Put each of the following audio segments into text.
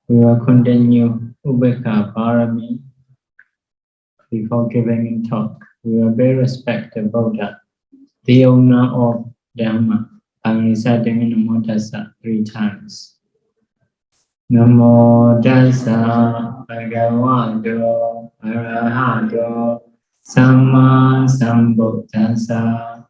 We will continue Upekkha Pāramī. Before giving a talk, we will pay respect to Buddha, the owner of Dhamma, by reciting Namo Tassa 3 times. Namo Tassa Bhagavato Arahato Samma Sambuddhassa.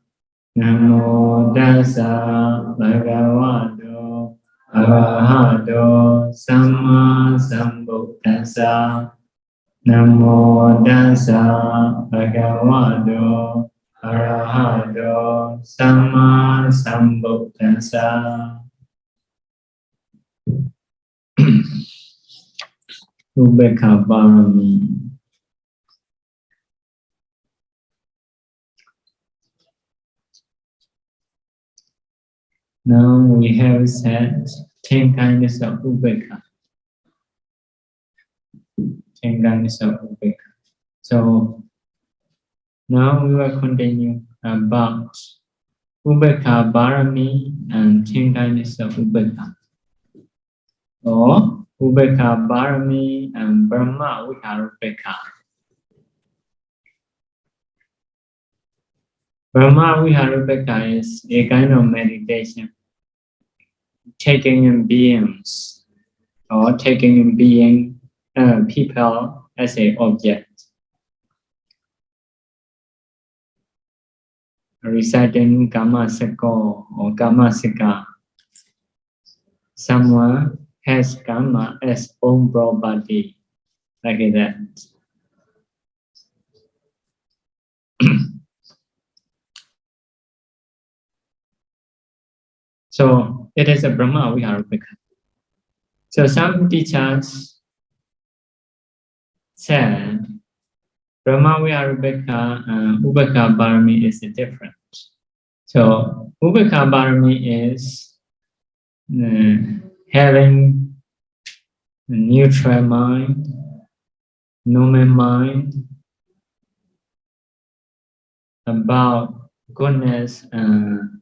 Namo Tassa Bhagavato Arahato Samma Sambuddhassa. Namo Tassa Bhagavato Arahato Samma Sambuddhassa. Upekkha Pāramī. Now we have said 10 kinds of Upekkha. 10 kinds of Upekkha. So now we will continue about Upekkha Pāramī and 10 kinds of Upekkha. Or Upekkha Pāramī and Brahma Vihara Upekkha. Brahma Vihara Upekkha is a kind of meditation, taking in beings or taking in being people as an object. Reciting Kama Sako or Kama Sika. Someone has Kama as own property, like that. So it is a Brahma Vihara Upekkha. So some teachers said Brahma Vihara Upekkha and Upekkha Pāramī is different. So Upekkha Pāramī is having a neutral mind, normal mind, about goodness and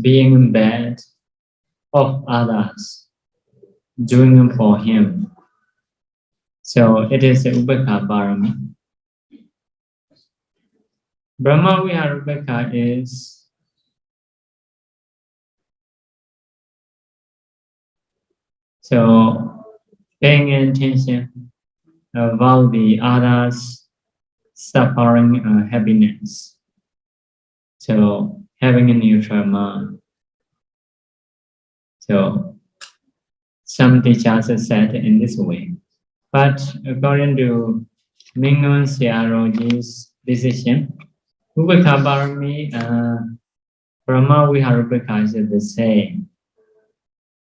being bad of others, doing them for him. So it is the Upekkha Pāramī. Brahma Vihara Upekkha is so paying attention about the others' suffering and happiness. So having a neutral mind. So some teachers said in this way. But according to Mingun Siaroji's decision, Upekkha Pāramī and Brahma Vihara Upekkha is the same,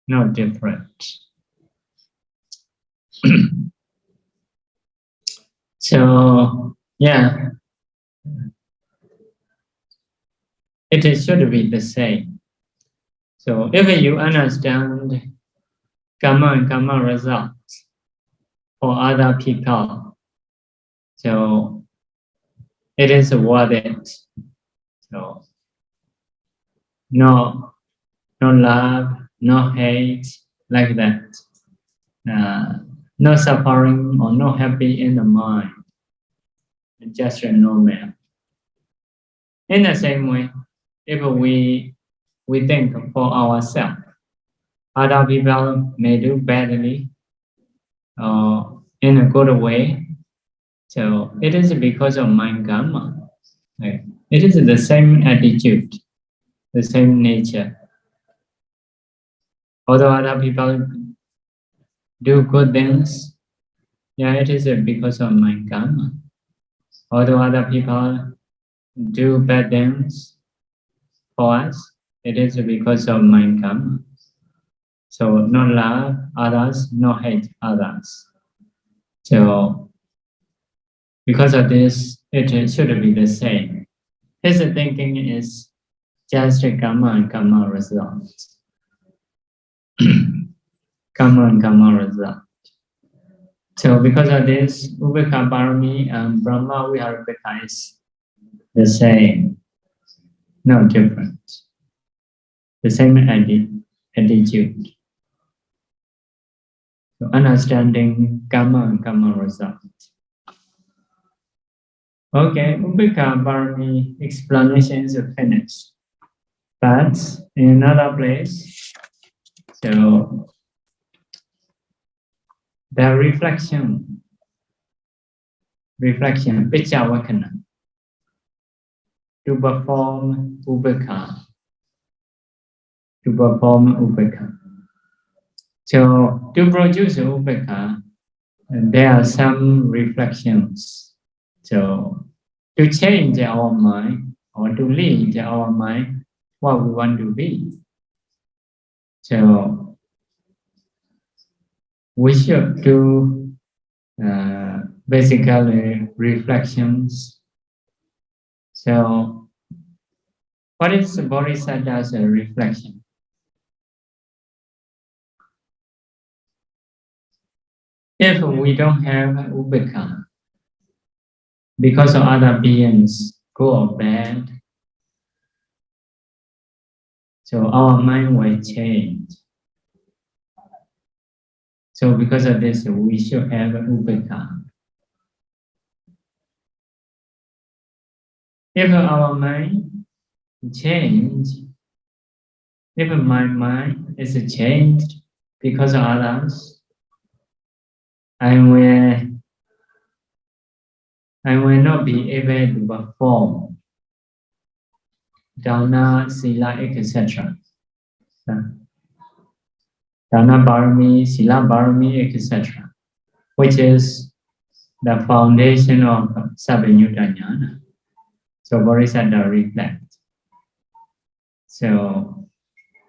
not different. So, yeah, it should be the same. So, if you understand karma and karma results for other people, so it is worth it. So, no love, no hate, like that. No suffering or no happy in the mind. Just a normal. In the same way, if we think for ourselves, other people may do badly or in a good way. So it is because of mind karma. Right? It is the same attitude, the same nature. Although other people do good things, yeah, it is because of mind karma. Although other people do bad things for us, it is because of mind karma. So no love others, no hate others. So because of this, it should be the same. His thinking is just a karma and karma result. Karma and karma result. So because of this, Upekkha Pāramī and Brahma Vihara Upekkha is the same, no different. The same attitude. So understanding karma and karma result. Okay, Upekkha Pāramī explanation is finished. But in another place, so the reflection, Pichavakana, to perform Upekkha, So to produce Upekkha, there are some reflections. So to change our mind or to lead our mind what we want to be. So we should do basically reflections. So what is Bodhisattva's reflection? If we don't have Upekkha, because of other beings go bad, so our mind will change. So because of this, we should have Upekkha. If our mind change, if my mind is changed because of others, I will not be able to perform dana, sila, etc. Dana Pāramī, Sila Pāramī, etc., which is the foundation of Sabbanyutta Jnana. So Bodhisattva reflect. So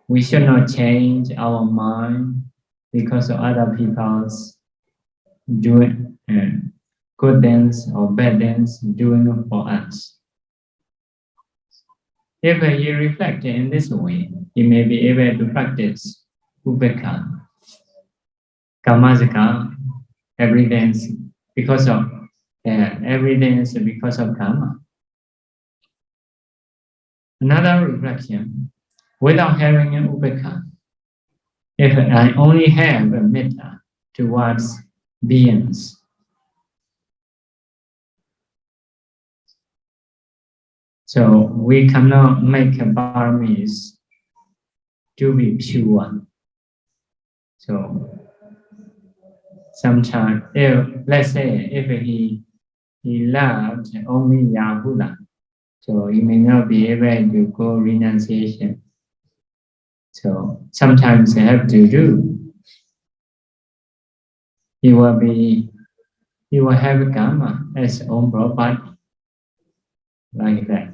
we should not change our mind because of other people's doing good things or bad things doing for us. If he reflects in this way, he may be able to practice Upekkha, Kammasaka, everything is because of karma. Another reflection, without having an Upekkha, if I only have a metta towards beings, so we cannot make Pāramīs to be pure. So sometimes, let's say, if he loved only Yahula, so he may not be able to go renunciation. So sometimes he have to do. He will have karma as own property, like that.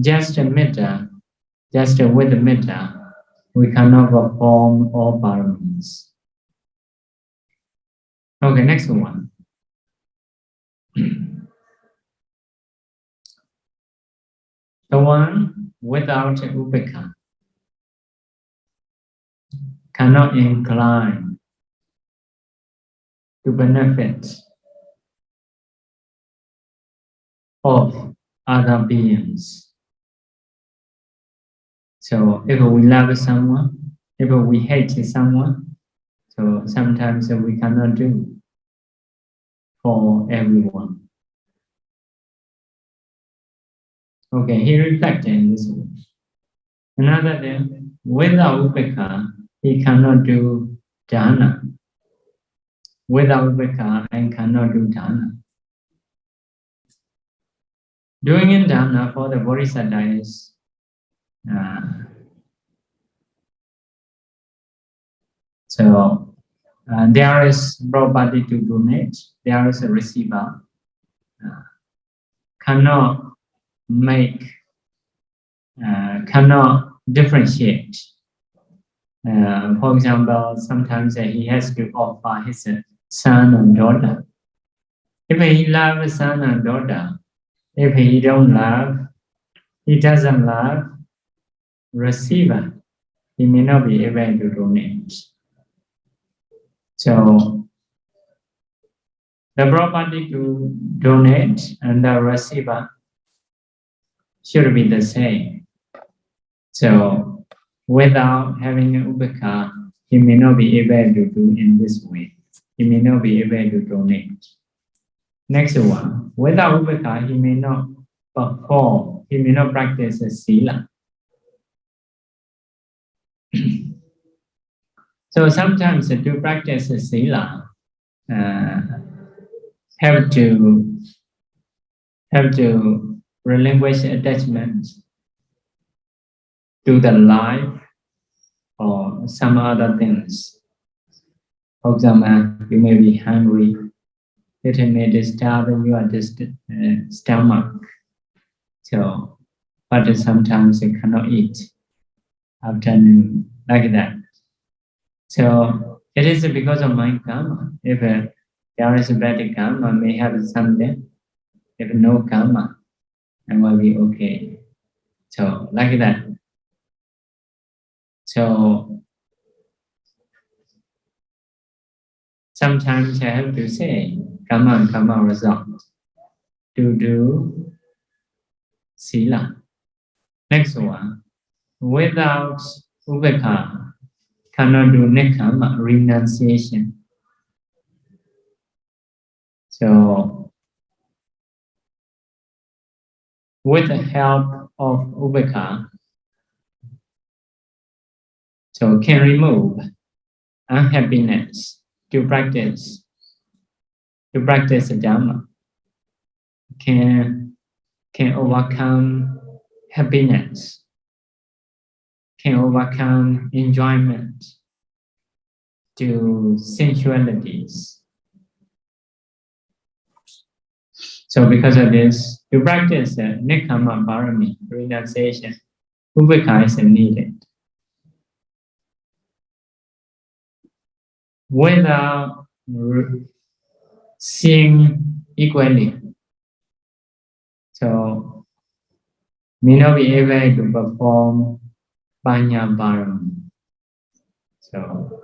Just with the metta, we cannot perform all Pāramīs. Okay, next one. The one without Upekkha cannot incline to benefit of other beings. So if we love someone, if we hate someone, so sometimes we cannot do for everyone. Okay, he reflected in this way. Another thing, without Upekkha, he cannot do dana. Without Upekkha, I cannot do dana. Doing in dana for the Bodhisattva is there is property to donate, there is a receiver, cannot differentiate. For example, sometimes he has to offer his son and daughter. If he loves son and daughter, if he doesn't love receiver, he may not be able to donate. So the property to donate and the receiver should be the same. So without having an Upekkha, he may not be able to do in this way. He may not be able to donate. Next one, without upekkha, he may not perform, he may not practice a sila. So sometimes to practice a sila, have to relinquish attachment to the life or some other things. For example, you may be hungry. It may disturb your stomach. So, but sometimes you cannot eat afternoon like that. So it is because of mind karma. If there is a bad karma, may have something. If no karma, it will be okay. So like that. So sometimes I have to say karma and karma result to do sila. Next one, without upekkha, cannot do nekama, renunciation. So with the help of upekkha, so can remove unhappiness to practice the Dhamma, can overcome happiness, can overcome enjoyment to sensualities. So because of this, to practice Nikkama Pāramī, renunciation, Upekkha is needed. Without seeing equally, so may not be able to perform Panya Pāramī. So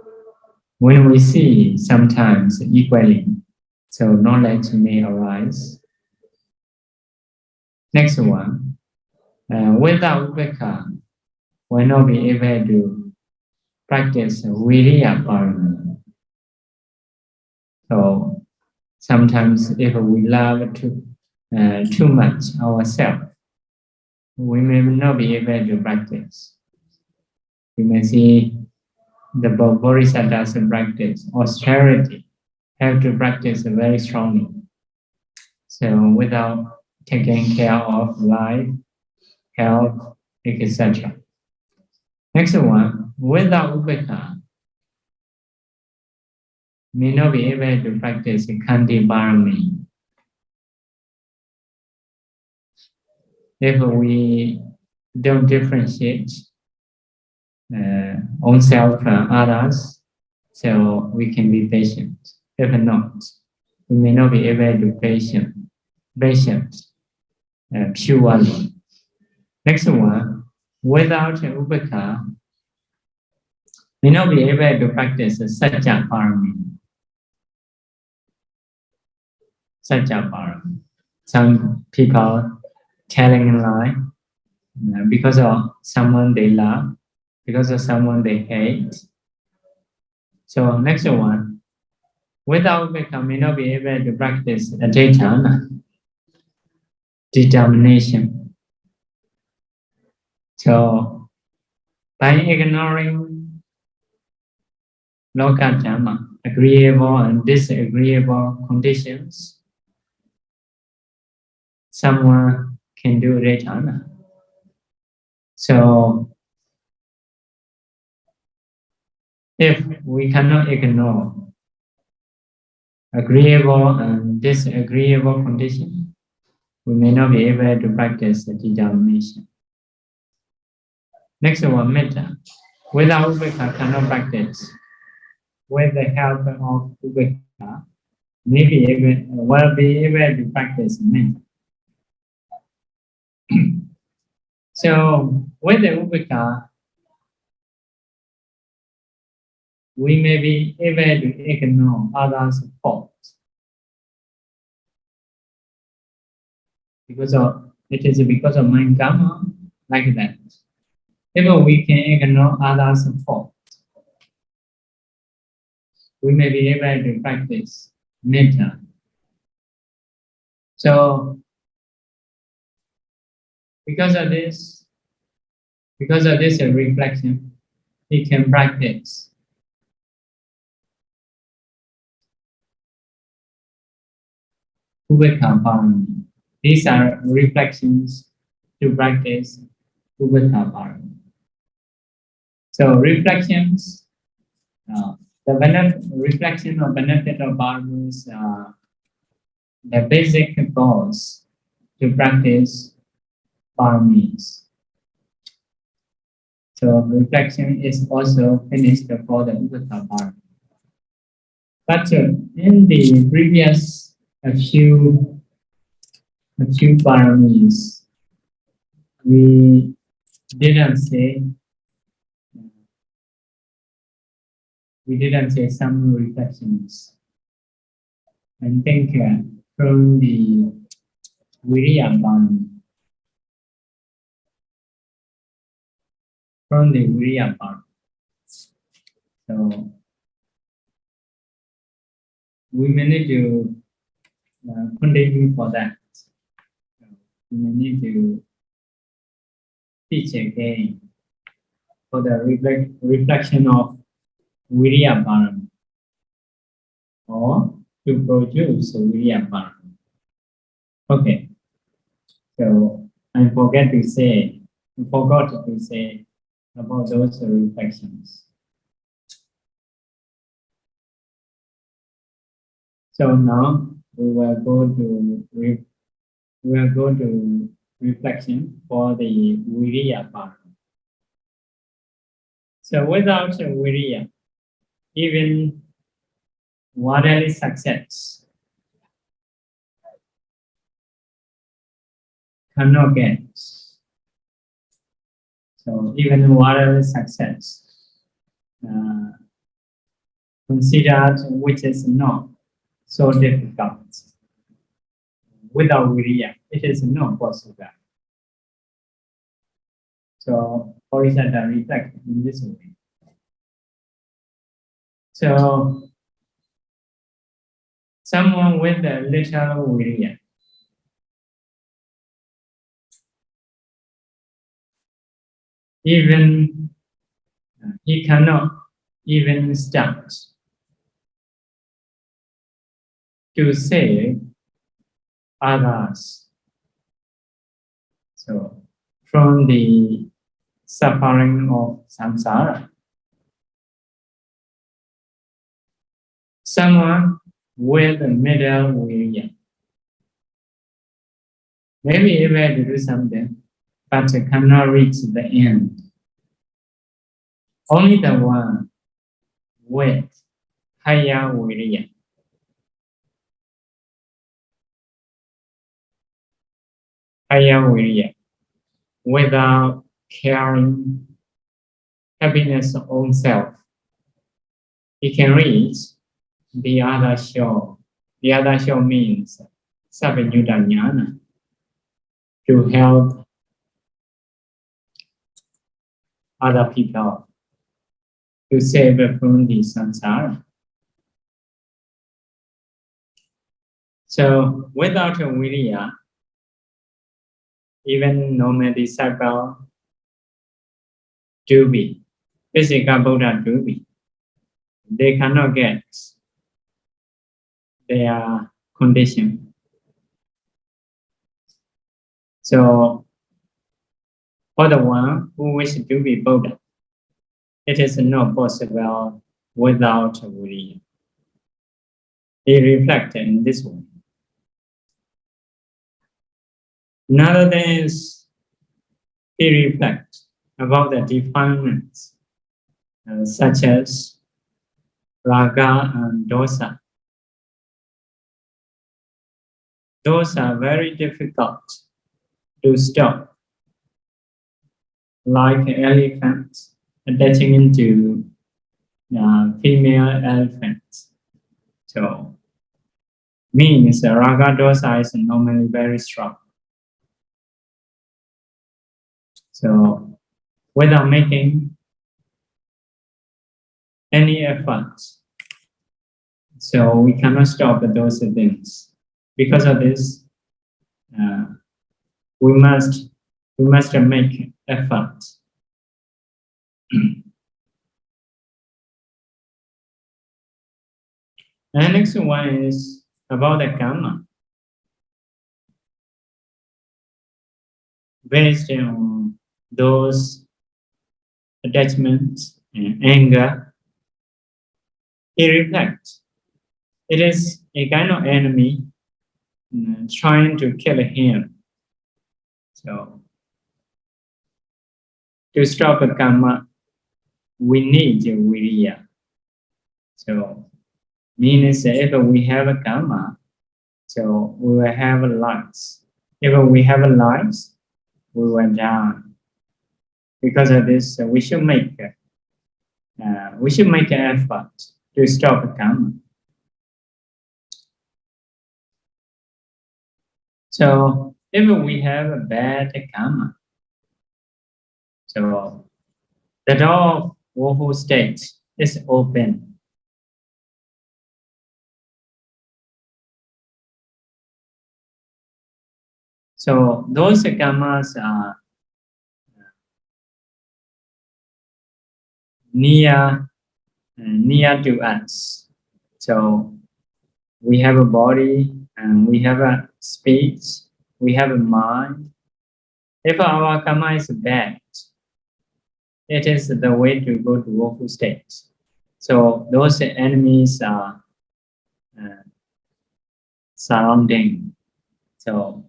when we see sometimes equally, so knowledge may arise. Next one, without Upekkha, will not be able to practice Viriya Pāramī. So sometimes if we love too much ourselves, we may not be able to practice. You may see the Bodhisattvas practice austerity, have to practice very strongly. So without taking care of life, health, etc. Next one, without Upekkha, may not be able to practice Khanti Pāramī. If we don't differentiate oneself from others, so we can be patient. If not, we may not be able to patient purely. Next one, without Upekkha, may not be able to practice Satya Pāramī. Satya Pāramī. Some people telling a lie because of someone they love, because of someone they hate. So next one, without Upekkha, may not be able to practice adhitthana, determination. So by ignoring loka dhamma, agreeable and disagreeable conditions, someone can do adhitthana. So if we cannot ignore agreeable and disagreeable conditions, we may not be able to practice the determination. Next one, metta. Without Upekkha, cannot practice. With the help of Upekkha, will be able to practice metta. So with the Upekkha, we may be able to ignore others' faults. It is because of mind karma, like that. If we can ignore others' faults, we may be able to practice metta. So, because of this reflection, we can practice Upekkha Pāramī. These are reflections to practice Upekkha Pāramī. So reflections, reflection or benefit of Pāramīs are the basic goals to practice Pāramīs. So reflection is also finished for the Upekkha Pāramī. But in the previous few Pāramīs, we didn't say some reflections. And think from the Viriya Pāramī. So we may need to continue for that. We may need to teach again for the reflection of Viriya Pāramī, or to produce Viriya Pāramī. Okay. So I forgot to say about those reflections. So now we will go to reflection for the Viriya Pāramī. So without Viriya, even worldly success cannot get. So even worldly success considered which is not so difficult. Without Viriya, it is not possible. So Bodhisattva reflect in this way. So someone with a little Viriya, even he cannot even start to save others. So from the suffering of samsara, someone with a middle Viriya may be able to do something, but cannot reach the end. Only the one with higher Viriya, without caring happiness of own self, he can reach the other shore. The other shore means Sabbanyuta Jnana, to help other people, to save from the samsara. So without a Viriya, even normal disciple do be, physical Buddha do be, they cannot get their condition. So for the one who wishes to be Buddha, it is not possible without Viriya. He reflected in this way. Another thing is, he reflects about the defilements such as raga and dosa. Those are very difficult to stop, like elephants attaching into female elephants. So means raga dosa is normally very strong. So without making any efforts, So we cannot stop those things. Because of this, we must make effort. And next one is about the karma. Based on those attachments and anger, he reflects. It is a kind of enemy trying to kill him. So, to stop the karma, we need viriya. So, means if we have a karma, so we will have lives. If we have lives, we will die. Because of this, we should make an effort to stop the karma. So if we have a bad karma, so the door of woeful state is open. So those karmas are near to us. So we have a body and we have a speech, we have a mind. If our karma is bad, it is the way to go to woeful state. So those enemies are surrounding. So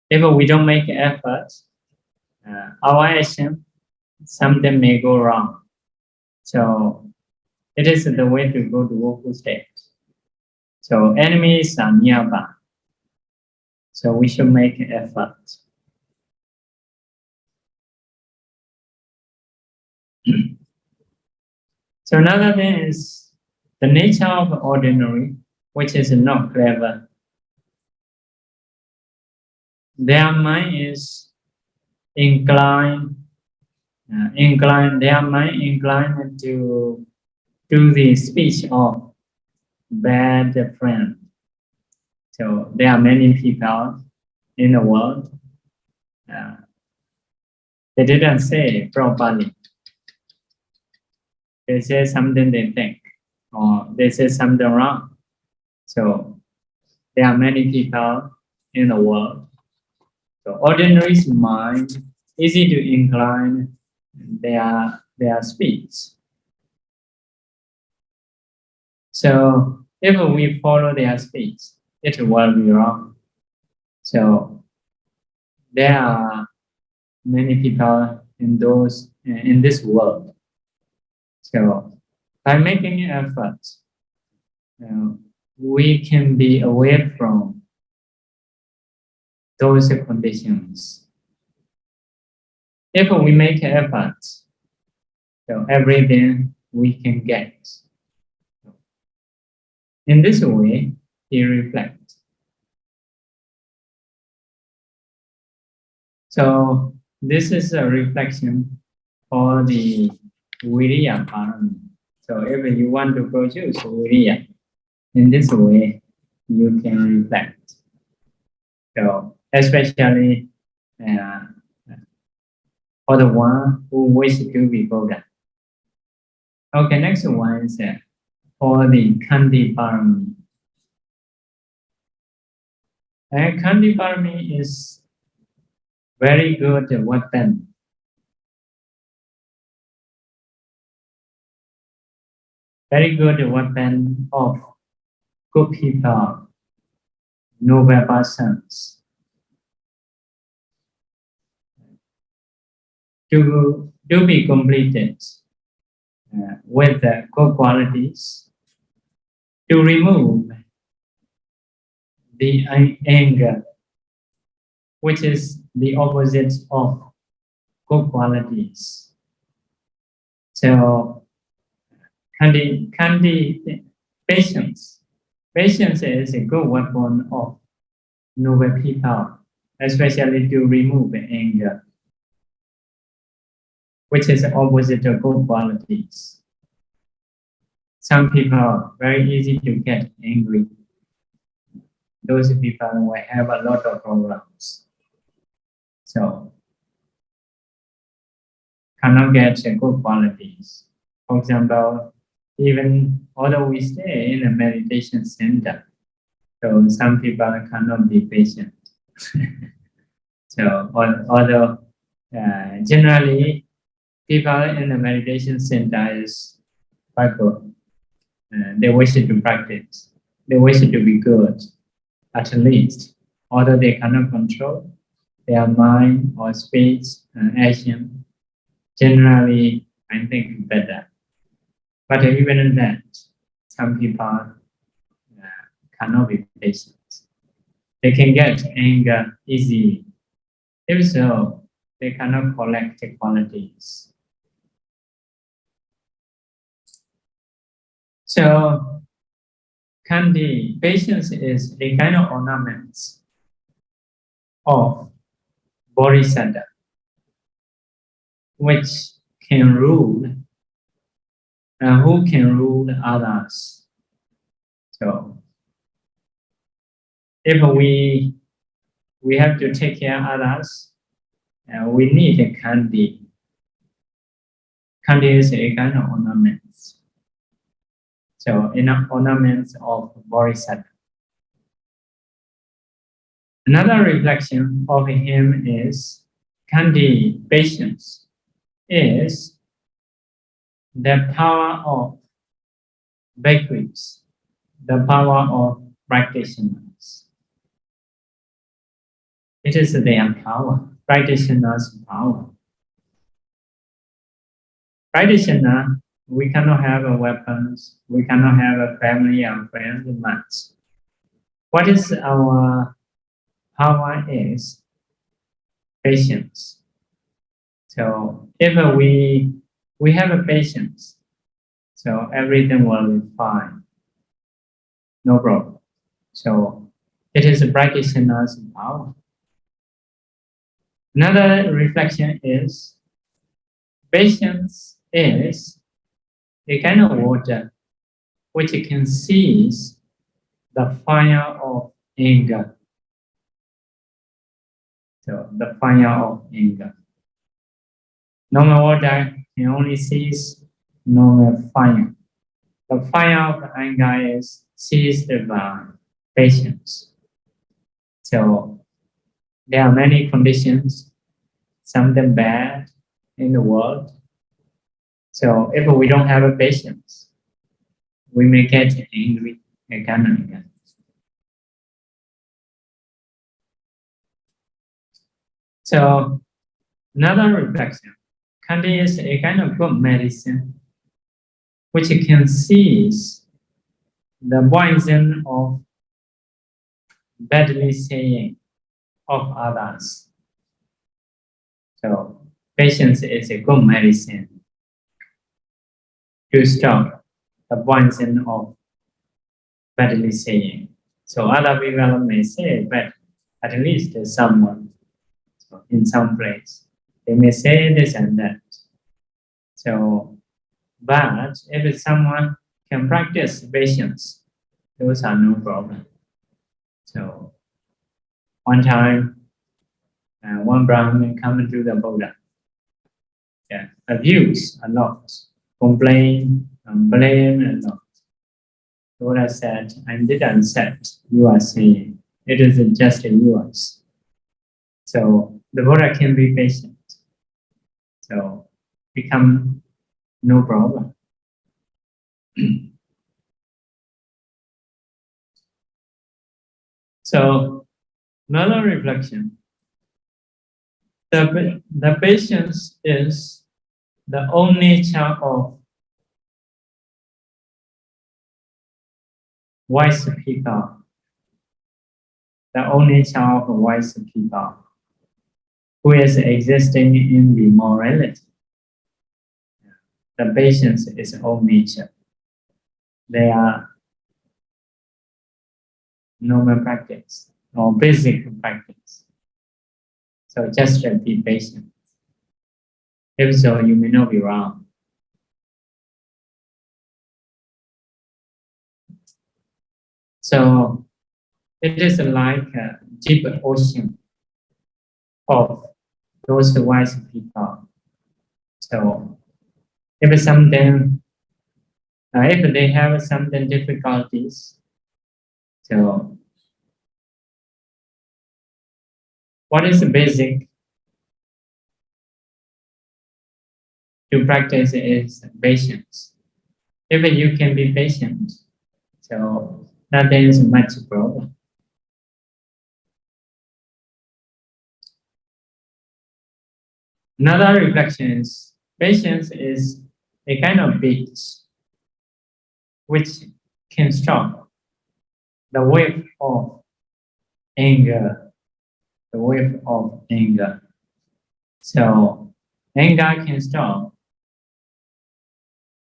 if we don't make effort, our action something may go wrong. So it is the way to go to woeful state. So enemies are nearby. So we should make effort. So another thing is the nature of ordinary, which is not clever. Their mind is inclined to the speech of bad friend. So there are many people in the world. They didn't say properly. They say something they think, or they say something wrong. So there are many people in the world. So ordinary mind easy to incline their speech. So if we follow their speech, it will be wrong. So there are many people in this world. So by making efforts, we can be away from those conditions. If we make efforts, so everything we can get. In this way, he reflects. So this is a reflection for the Viriya Pāramī. So if you want to produce Viriya, in this way, you can reflect. So especially for the one who wishes to be Buddha. Okay, next one is for the Khandi Pāramī. Khandi Pāramī is very good weapon. Very good weapon of good people, noble persons. To be completed with the good qualities, to remove the anger, which is the opposite of good qualities. So, patience. Patience is a good weapon of noble people, especially to remove anger, which is the opposite of good qualities. Some people are very easy to get angry. Those people will have a lot of problems. So, cannot get good qualities. For example, even although we stay in a meditation center, so some people cannot be patient. So, although generally people in the meditation center is quite good. They wish to practice. They wish to be good, at least. Although they cannot control their mind or speech and action, generally, I think better. But even in that, some people cannot be patient. They can get anger easily. If so, they cannot collect the qualities. So, Kandi, patience is a kind of ornament of Bodhisattva, which can rule, who can rule others. So, if we have to take care of others, we need a Kandi. Kandi is a kind of ornament. So, enough ornaments of Bodhisattva. Another reflection of him is Kandi, patience, is the power of bhikkhus, the power of practitioners. It is their power, practitioners' power. Practitioner, we cannot have weapons, we cannot have a family and friends much. What is our power is patience. So if we have a patience, so everything will be fine, no problem. So it is a practitioner's power. Another reflection is patience is a kind of water which can seize the fire of anger. So the fire of anger. Normal water can only seize normal fire. The fire of anger is seized by patience. So there are many conditions, some of them bad in the world. So if we don't have a patience, we may get angry again and again. So another reflection, Kandi is a kind of good medicine which can seize the poison of badly saying of others. So patience is a good medicine to stop the poison of badly saying. So other people may say, but at least someone, so in some place, they may say this and that. So, but if someone can practice patience, those are no problem. So, one time, one Brahmin come to the Buddha, abuse a lot, complain and blame a lot. The Buddha said, I didn't accept you are saying. It is just yours. So the Buddha can be patient. So become no problem. So another reflection. The patience is the own nature of wise people. The own nature of wise people who is existing in the morality. The patience is own nature. They are normal practice or basic practice. So just be patient. If so, you may not be wrong. So it is like a deep ocean of those wise people. So if something, if they have something difficulties, so what is the basic to practice is patience. If you can be patient, so nothing is much problem. Another reflection is patience is a kind of beach which can stop the wave of anger, the wave of anger. So anger can stop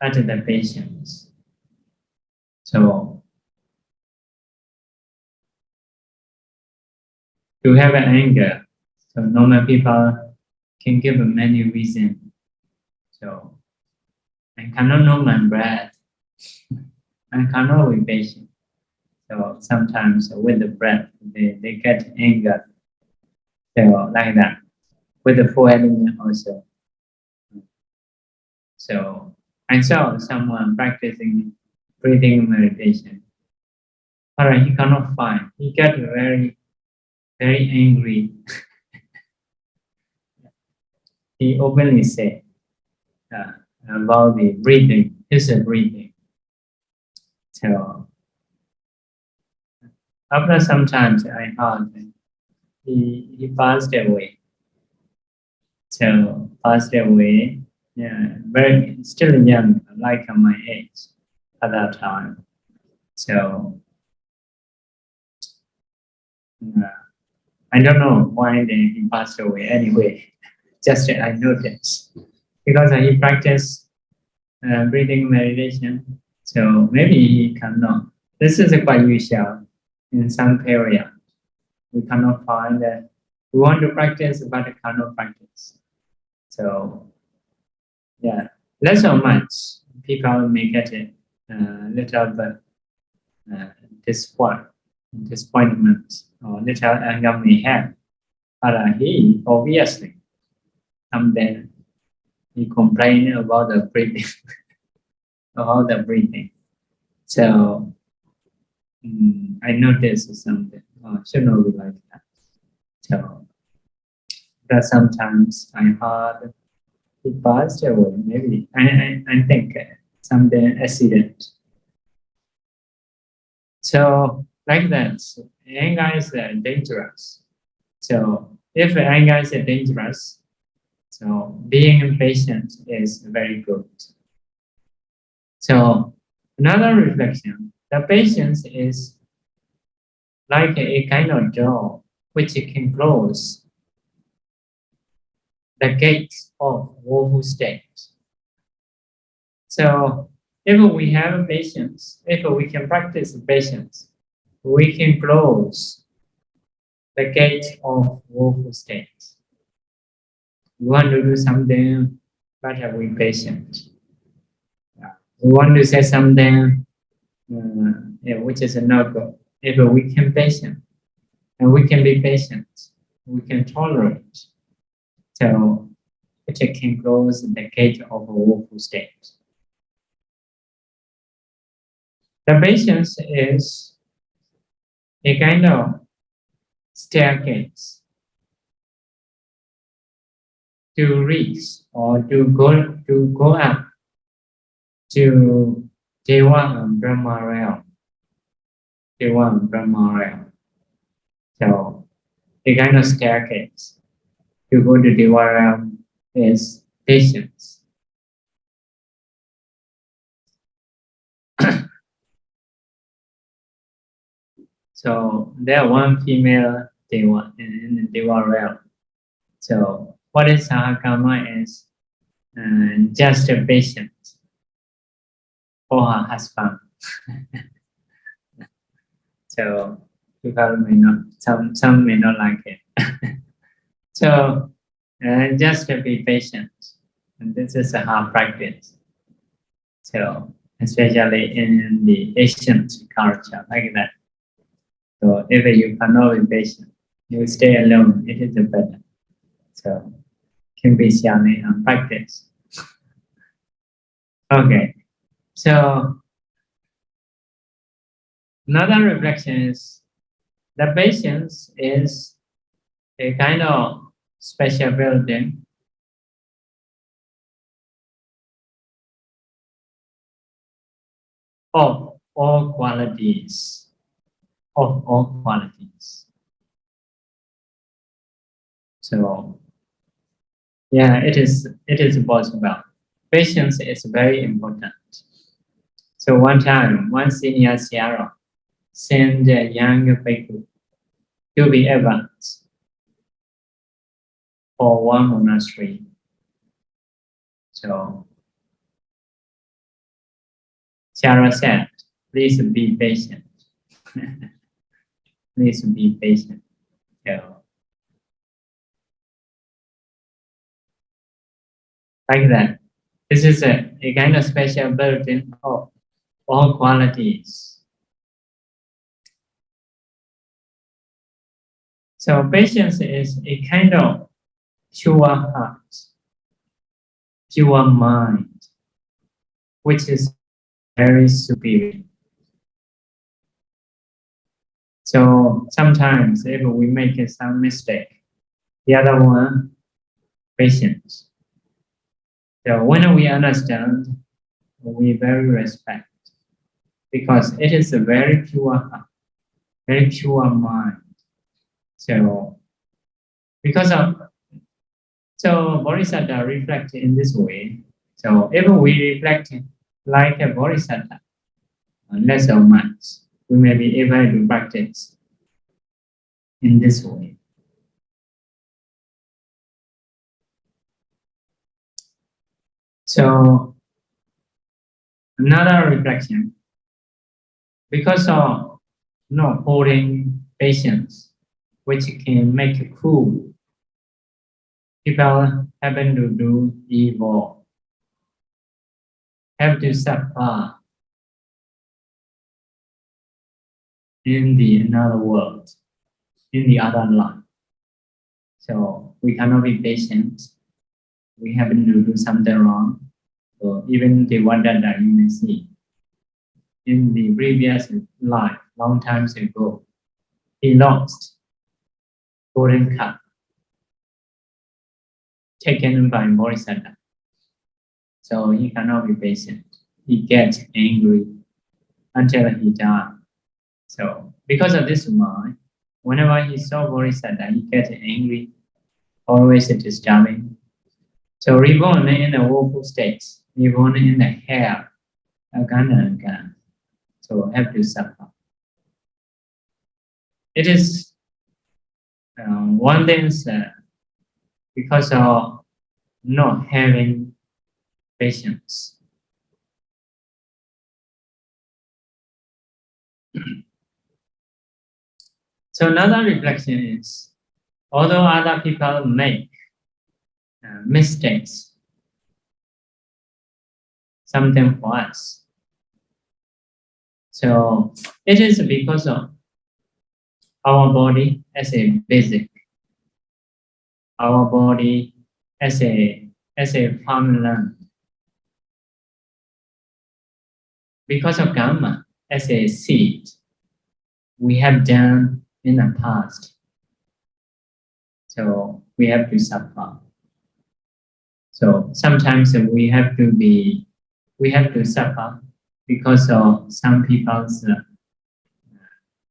at the patience. So to have an anger, so normal people can give many reasons. So I cannot know my breath. I cannot be patient. So sometimes with the breath, they get anger. So like that. With the four elements also. So I saw someone practicing breathing meditation. But he cannot find. He get very, very angry. He openly said about the breathing, his breathing. So after some time, I heard he passed away. So passed away, yeah, very still young, like my age at that time. So I don't know why he passed away anyway. Just I noticed because he practiced breathing meditation. So maybe he cannot. This is quite usual in some area. We cannot find that we want to practice but cannot practice. So yeah, less or much people may get a little bit disappointment or little anger may have. But he obviously then he complained about the breathing, about the breathing. So I noticed something. Should not be like that. So that sometimes I heard he passed away. Maybe I think something accident. So like that, anger is dangerous. So if anger is dangerous, so being impatient is very good. So another reflection, the patience is like a kind of door which can close the gates of woeful state. So if we have patience, if we can practice patience, we can close the gate of woeful state. We want to do something, but we patient. We want to say something which is not good. If we can patient, and we can be patient, we can tolerate. So it can close the gate of a woeful state. The patience is a kind of staircase to reach or to go up to Deva and Brahma realm. Deva and Brahma realm. So a kind of staircase to go to Deva realm is patience. So there one female Deva in the Deva realm. So what is Sahakama is just a patient for her husband. So people may not, some may not like it. So just be patient, and this is a hard practice. So especially in the Asian culture, like that. So if you cannot be patient, you stay alone, it is better. So can be sharing and practice. Okay, so another reflection is the patience is a kind of special building of all qualities, of all qualities. So yeah, it is possible. Patience is very important. So one time, one senior Sierra sent a young Upekkha to be advanced for one monastery. So Sierra said, please be patient. Please be patient. So, like that. This is a kind of special burden of all qualities. So patience is a kind of pure heart, pure mind, which is very superior. So sometimes if we make some mistake, the other one, patience. So when we understand, we very respect, because it is a very pure heart, very pure mind. So because of Bodhisattva reflect in this way. So if we reflect like a Bodhisattva, less or much, we may be able to practice in this way. So another reflection, because of not holding patience, which can make it cruel, people happen to do evil, have to suffer in the another world, in the other life. So we cannot be patient. We happen to do something wrong. So even the one that you may see in the previous life, long times ago, he lost golden cup taken by Bodhisattva. So he cannot be patient. He gets angry until he dies. So because of this mind, whenever he saw Bodhisattva, he gets angry, always disturbing. So reborn in the woeful states, reborn in the hell, again and again. So have to suffer. It is one thing because of not having patience. So another reflection is, although other people make mistakes, something for us. So it is because of our body as a basic, our body as a farmland, because of karma as a seed we have done in the past. So we have to suffer. So sometimes we have to suffer because of some people's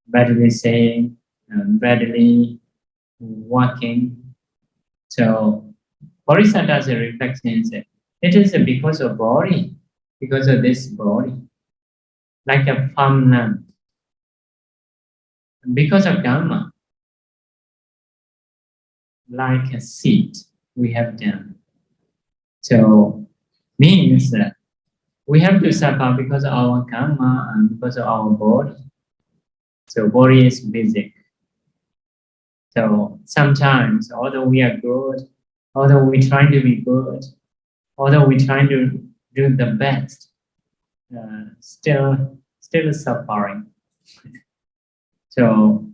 badly saying, badly working. So Bodhisattva's reflection is it is because of body, because of this body, like a farmland, because of karma, like a seed we have done. So means that we have to suffer because of our karma and because of our body. So body is basic. So sometimes, although we are good, although we try to be good, although we try to do the best, still suffering. So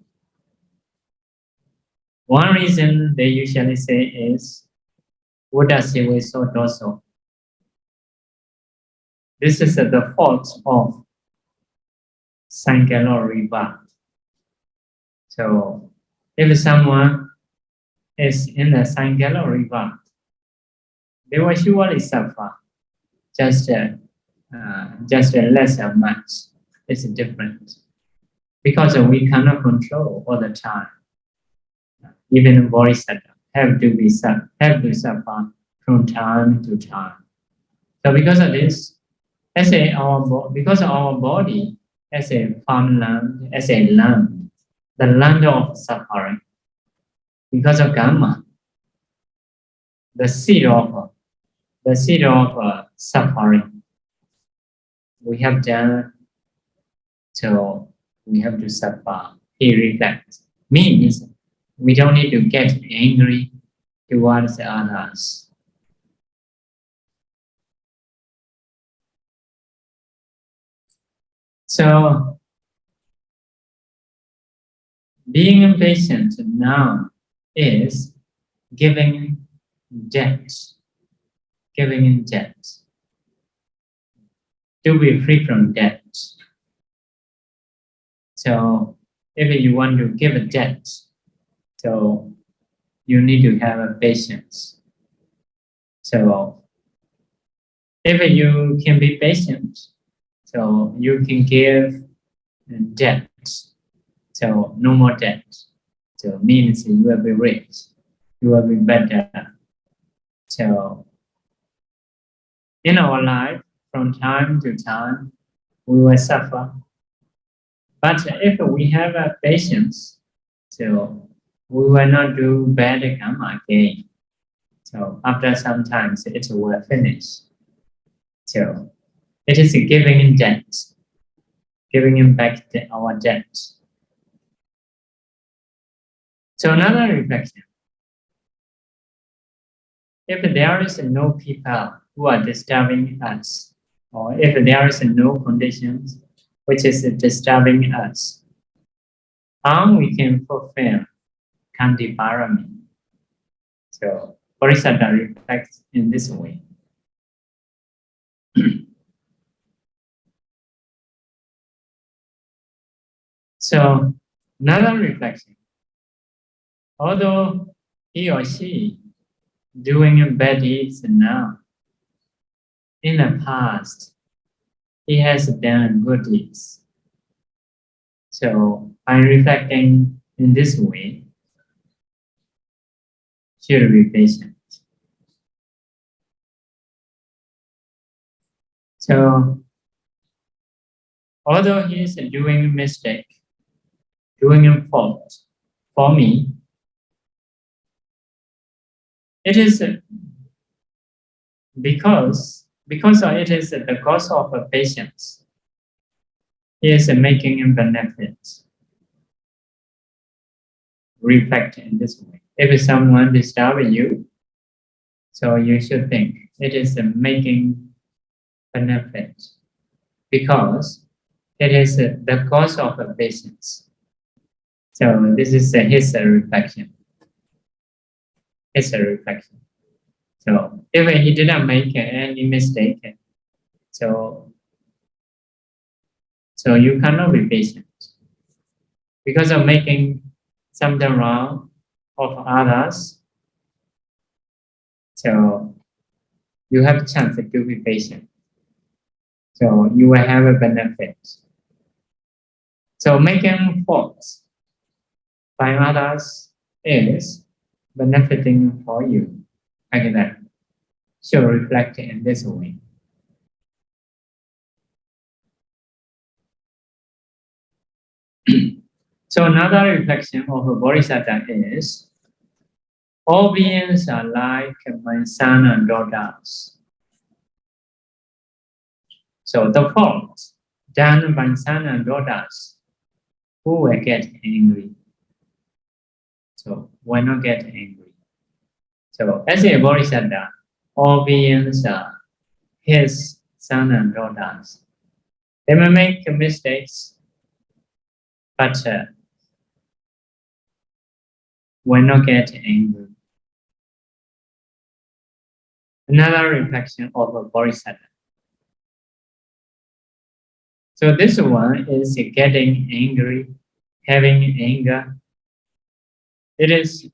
one reason they usually say is Buddha Siwe So Doso. This is the fault of Sankalo River. So if someone is in the Sankalo River, they will surely suffer. Just less or much. It's different. Because we cannot control all the time. Even bodhisattva have to suffer from time to time. So because of this, because our body as a farmland, as a land, the land of suffering, because of karma, the seed of suffering we have done, so we have to suffer. He reflects. Means we don't need to get angry towards others. So being impatient now is giving debt. Giving in debt. To be free from debt. So if you want to give a debt, so you need to have a patience. So if you can be patient, so you can give debt. So no more debt. So means you will be rich. You will be better. So in our life, from time to time, we will suffer. But if we have a patience, so we will not do bad karma again. So after some time, it will finish. So it is giving in debt, giving him back our debt. So another reflection. If there is no people who are disturbing us, or if there is no conditions which is disturbing us, how we can fulfill Kandi Pāramī? So Bodhisattva reflects in this way. So another reflection. Although he or she doing bad deeds now, in the past, he has done good deeds. So by reflecting in this way, should be patient. So although he is doing a mistake, doing a fault, for me, it is because it is the cause of patience. He is making a benefit. Reflect in this way. If someone disturbs you, so you should think it is making benefit because it is the cause of patience. So this is his reflection. It's a reflection. So if he didn't make any mistake, so you cannot be patient because of making something wrong of others. So you have a chance to be patient. So you will have a benefit. So making faults by others is benefiting for you. Like that. So reflect in this way. So another reflection of a Bodhisattva is all beings are like my son and daughters. So the fault done by son and daughters, who will get angry? So why not get angry? So as a Bodhisattva, all beings are his son and daughters. They may make mistakes, but will not get angry. Another reflection of a bodhisattva. So this one is getting angry, having anger. It is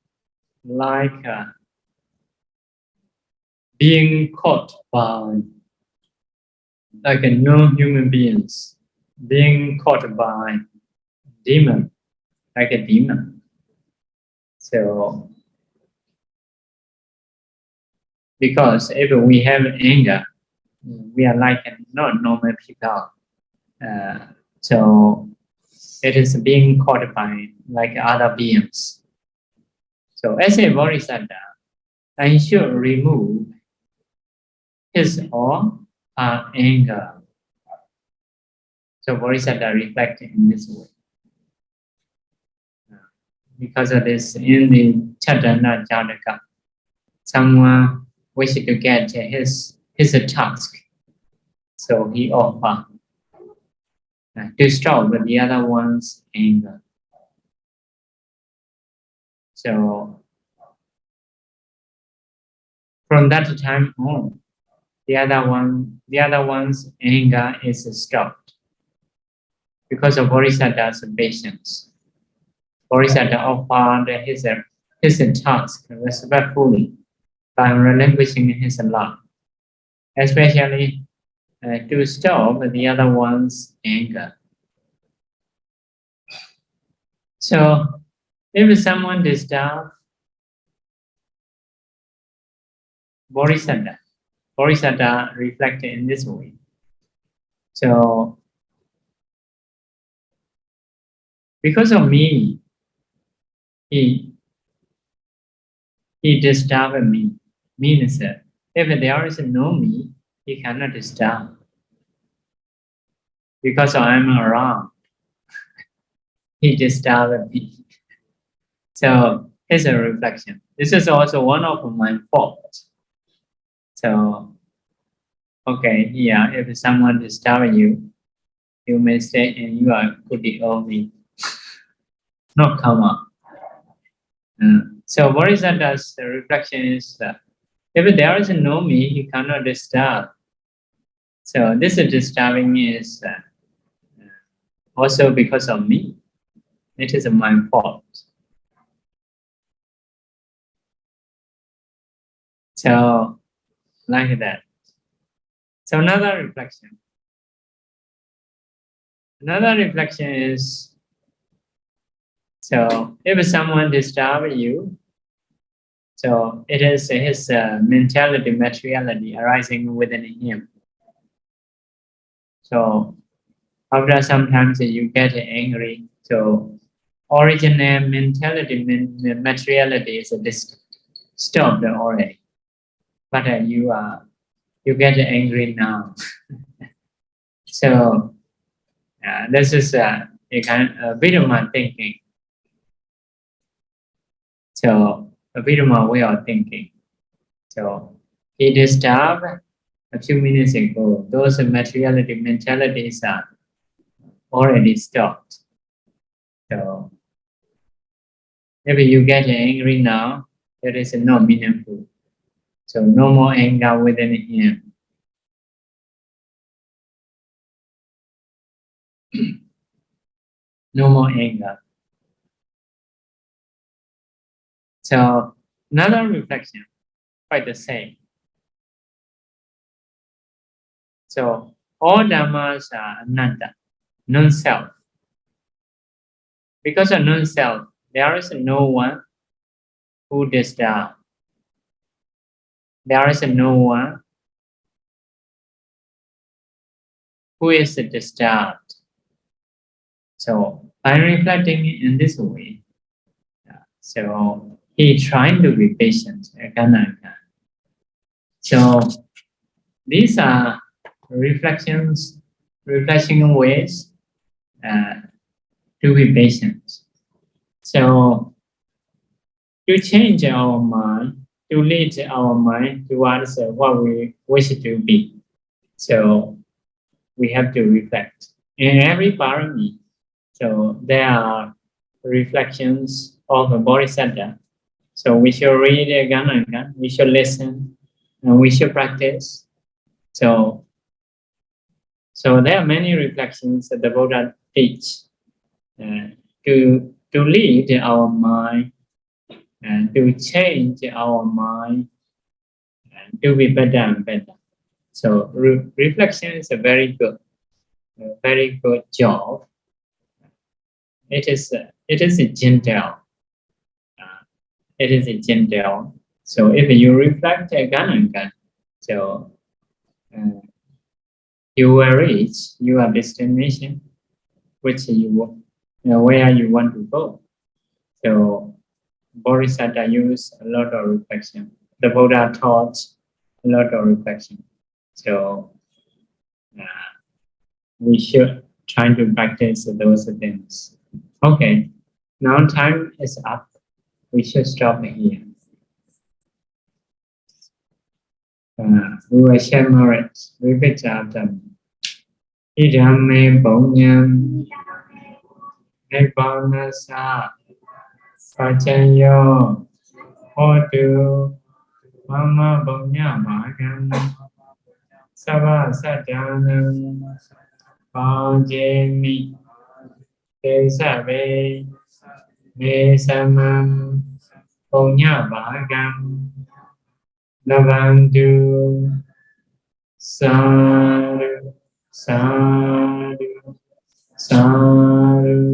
like being caught by like a non-human beings, being caught by demon, like a demon. So because if we have anger, we are like not normal people. So it is being caught by like other beings. So as a bodhisattva, I should remove his or her anger. So bodhisattva reflect in this way. Because of this, in the Chatana Janaka, someone wished to get his task. So he offered to stop the other one's anger. So from that time on, the other one's anger is stopped because of Bodhisattva's patience. Bodhisattva offered his task respectfully by relinquishing his love, especially to stop the other one's anger. So if someone disturbs Bodhisattva reflects in this way. So because of me, he disturbed me. Means that if there is no me, he cannot disturb. Because I am around, he disturbed me. So it's a reflection. This is also one of my faults. So, okay, yeah, if someone disturbs you, you may say, and you are putting on me, not karma. So Bodhisattva's reflection is that if there is no me, he cannot disturb. So this disturbing is also because of me. It is my fault. So like that. So another reflection. Another reflection is, so if someone disturbs you, so it is his mentality, materiality arising within him. So after sometimes you get angry, so original mentality, materiality is stopped already. But you get angry now. So this is a kind of Vidama thinking. So a Vidama way of thinking. So he disturbed a few minutes ago. Those materiality mentalities are already stopped. So if you get angry now, that is not meaningful. So no more anger within him. No more anger. So another reflection, quite the same. So all dhammas are anatta, non-self. Because of non-self, there is no one who disturbs. There is no one who is disturbed. So by reflecting in this way, so he trying to be patient again and again. So these are reflection ways to be patient. So to change our mind, to lead our mind towards what we wish to be. So we have to reflect. In every Pāramī, so there are reflections of a bodhisattva So we should read again and again. We should listen, and we should practice. So there are many reflections that the Buddha teach to lead our mind and to change our mind and to be better and better. So reflection is a very good job. It is a gentle. It is a gentle. So if you reflect again and again, so you will reach your destination, which where you want to go. So Bodhisattva use a lot of reflection. The Buddha taught a lot of reflection. So we should try to practice those things. Okay, now time is up. We should stop here. We will share merit. Repeat after me. Idame Bonyam Nibbonasa Pachayo Hotu Mama Bonya Bhagam Sava Sajanam Pajemi Tesabe Mesamam Bonya Bhagam Lavandu Sadhu Sadhu Sadhu